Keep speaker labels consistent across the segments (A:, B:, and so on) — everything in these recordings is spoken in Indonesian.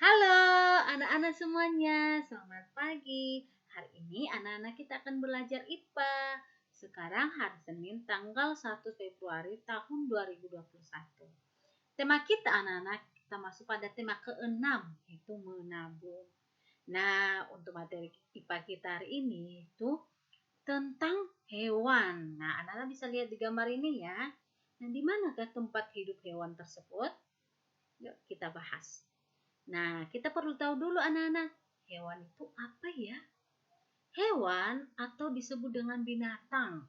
A: Halo anak-anak semuanya, selamat pagi. Hari ini anak-anak kita akan belajar IPA. Sekarang hari Senin tanggal 1 Februari tahun 2021. Tema kita anak-anak, kita masuk pada tema ke-6, yaitu menabung. Nah, untuk materi IPA kita hari ini itu tentang hewan. Nah, anak-anak bisa lihat di gambar ini ya. Nah, di manakah tempat hidup hewan tersebut? Yuk kita bahas. Nah, kita perlu tahu dulu anak-anak, hewan itu apa ya? Hewan atau disebut dengan binatang.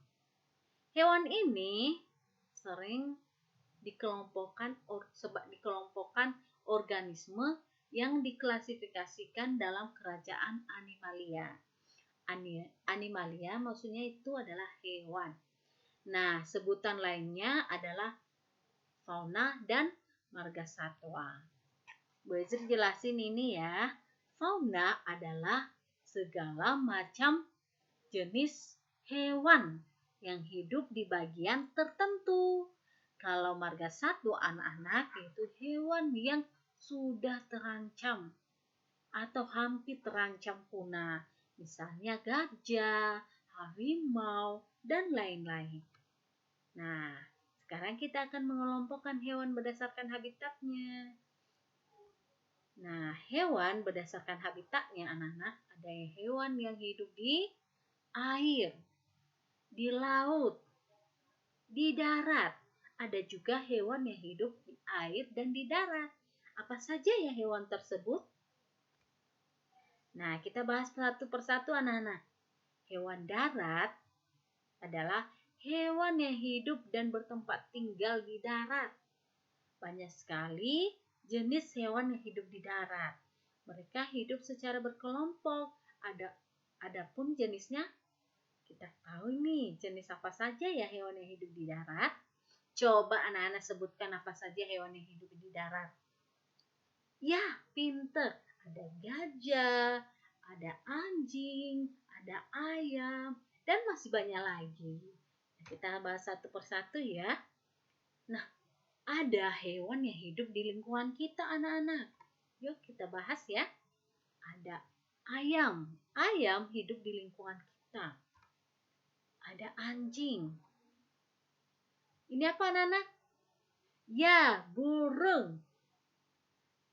A: Hewan ini sering dikelompokkan organisme yang diklasifikasikan dalam kerajaan Animalia. Animalia maksudnya itu adalah hewan. Nah, sebutan lainnya adalah fauna dan margasatwa. Belajar jelasin ini ya. Fauna adalah segala macam jenis hewan yang hidup di bagian tertentu. Kalau margasatwa anak-anak itu hewan yang sudah terancam atau hampir terancam punah. Misalnya gajah, harimau, dan lain-lain. Nah, sekarang kita akan mengelompokkan hewan berdasarkan habitatnya. Nah, hewan berdasarkan habitatnya anak-anak, ada hewan yang hidup di air, di laut, di darat. Ada juga hewan yang hidup di air dan di darat. Apa saja ya hewan tersebut? Nah, kita bahas satu persatu anak-anak. Hewan darat adalah hewan yang hidup dan bertempat tinggal di darat. Banyak sekali jenis hewan yang hidup di darat. Mereka hidup secara berkelompok. Adapun jenisnya, kita tahu nih jenis apa saja ya hewan yang hidup di darat. Coba anak-anak sebutkan apa saja hewan yang hidup di darat. Ya, pinter. Ada gajah, ada anjing, ada ayam, dan masih banyak lagi. Kita bahas satu persatu ya. Nah, ada hewan yang hidup di lingkungan kita anak-anak. Yuk kita bahas ya. Ada ayam. Ayam hidup di lingkungan kita. Ada anjing. Ini apa anak-anak? Ya, burung.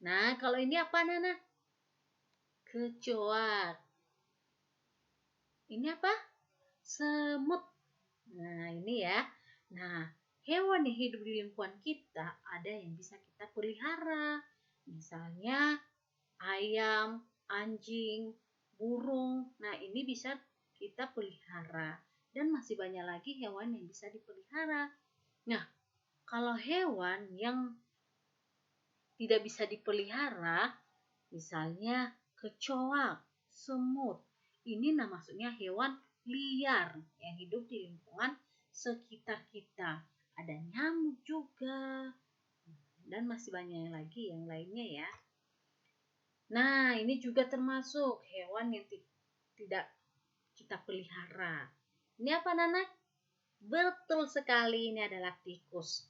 A: Nah, kalau ini apa anak-anak? Kecoak. Ini apa? Semut. Nah, ini ya. Nah, hewan yang hidup di lingkungan kita ada yang bisa kita pelihara. Misalnya ayam, anjing, burung. Nah, ini bisa kita pelihara. Dan masih banyak lagi hewan yang bisa dipelihara. Nah, kalau hewan yang tidak bisa dipelihara, misalnya kecoak, semut. Ini maksudnya hewan liar yang hidup di lingkungan sekitar kita. Ada nyamuk juga. Dan masih banyak lagi yang lainnya ya. Nah, ini juga termasuk hewan yang tidak kita pelihara. Ini apa, Nanak? Betul sekali, ini adalah tikus.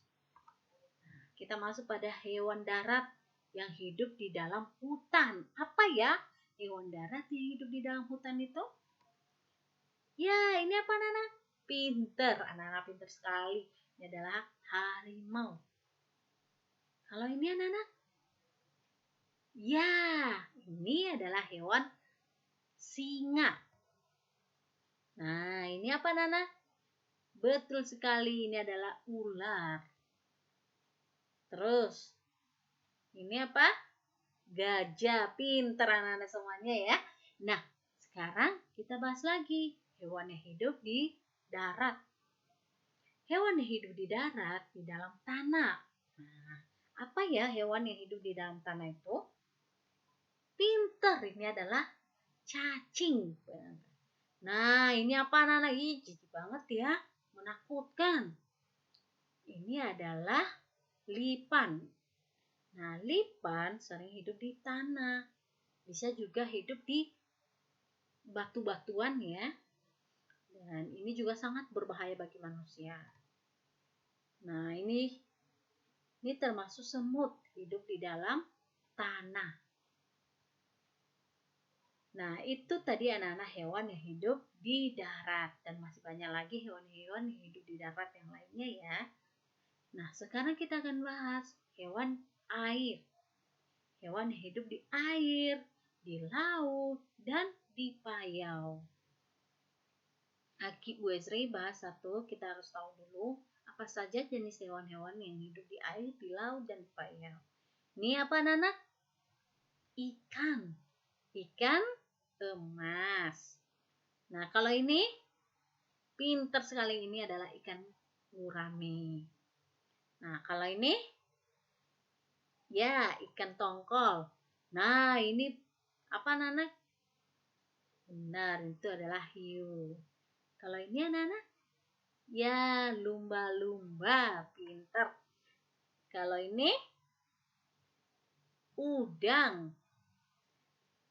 A: Nah, kita masuk pada hewan darat yang hidup di dalam hutan. Apa ya hewan darat yang hidup di dalam hutan itu? Ya, ini apa, Nanak? Pinter, anak-anak pinter sekali. Ini adalah harimau. Kalau ini anak-anak? Ya, ini adalah hewan singa. Nah, ini apa Nana? Betul sekali, ini adalah ular. Terus, ini apa? Gajah. Pinter anak-anak semuanya ya. Nah, sekarang kita bahas lagi hewan yang hidup di darat. Hewan yang hidup di darat di dalam tanah. Nah, apa ya hewan yang hidup di dalam tanah itu? Pinter, ini adalah cacing. Nah, ini apa anak-anak? Ih, jijik banget ya, menakutkan. Ini adalah lipan. Nah, lipan sering hidup di tanah. Bisa juga hidup di batu-batuan ya. Dan ini juga sangat berbahaya bagi manusia. Nah, ini termasuk semut hidup di dalam tanah. Nah, itu tadi anak-anak hewan yang hidup di darat dan masih banyak lagi hewan-hewan yang hidup di darat yang lainnya ya. Nah, sekarang kita akan bahas hewan air. Hewan yang hidup di air, di laut, dan di payau. Aki Bu Ezri bahas satu, kita harus tahu dulu apa saja jenis hewan-hewan yang hidup di air, di laut, dan di payau. Ini apa anak-anak? Ikan. Ikan emas. Nah, kalau ini pinter sekali, ini adalah ikan gurame. Nah, kalau ini ya ikan tongkol. Nah, ini apa anak-anak? Benar, itu adalah hiu. Kalau ini anak-anak? Ya, lumba-lumba. Pinter. Kalau ini udang.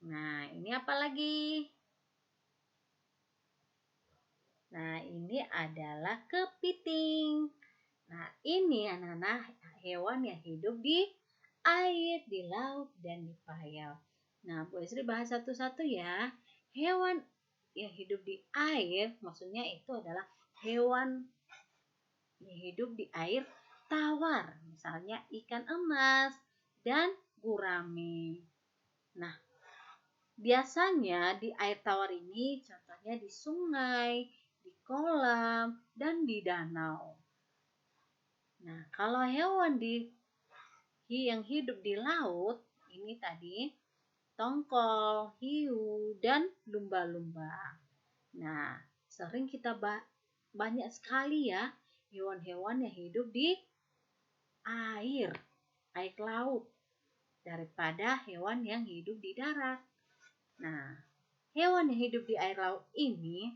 A: Nah, ini apa lagi? Nah, ini adalah kepiting. Nah, ini anak-anak hewan yang hidup di air, di laut, dan di payau. Nah, Bu Esri bahas satu-satu ya. Hewan yang hidup di air, maksudnya itu adalah hewan yang hidup di air tawar. Misalnya ikan emas dan gurame. Nah, biasanya di air tawar ini contohnya di sungai, di kolam, dan di danau. Nah, kalau hewan yang hidup di laut, ini tadi tongkol, hiu, dan lumba-lumba. Nah, sering kita banyak sekali ya hewan-hewan yang hidup di air laut daripada hewan yang hidup di darat. Nah, hewan yang hidup di air laut ini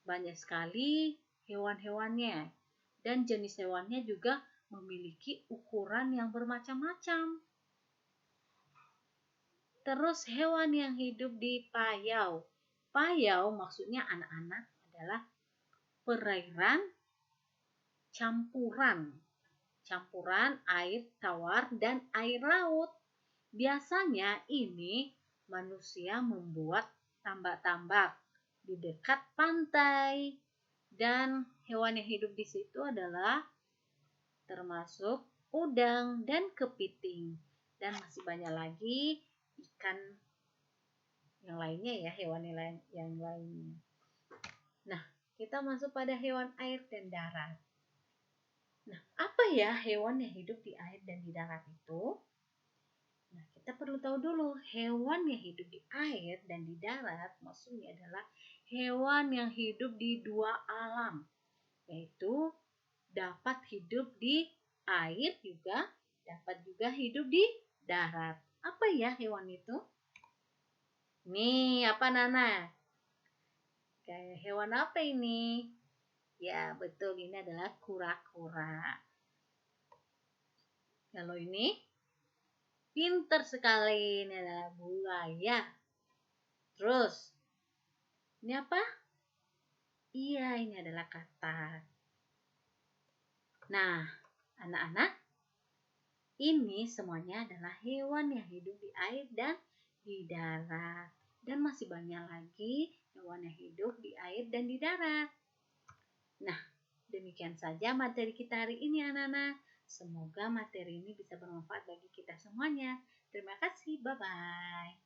A: banyak sekali hewan-hewannya dan jenis hewannya juga memiliki ukuran yang bermacam-macam. Terus hewan yang hidup di payau. Payau maksudnya anak-anak adalah perairan campuran air tawar dan air laut. Biasanya ini manusia membuat tambak-tambak di dekat pantai dan hewan yang hidup di situ adalah termasuk udang dan kepiting dan masih banyak lagi ikan yang lainnya ya, hewan yang lainnya. Nah, kita masuk pada hewan air dan darat. Nah, apa ya hewan yang hidup di air dan di darat itu? Nah, kita perlu tahu dulu, hewan yang hidup di air dan di darat maksudnya adalah hewan yang hidup di dua alam, yaitu dapat hidup di air juga, dapat juga hidup di darat. Apa ya hewan itu? Nih, apa Nana? Kayak hewan apa ini? Ya, betul, ini adalah kura-kura. Kalau ini pinter sekali, ini adalah buaya. Terus, ini apa? Iya, ini adalah katak. Nah, anak-anak, ini semuanya adalah hewan yang hidup di air dan di darat. Dan masih banyak lagi hewan yang hidup di air dan di darat. Nah, demikian saja materi kita hari ini anak-anak. Semoga materi ini bisa bermanfaat bagi kita semuanya. Terima kasih, bye-bye.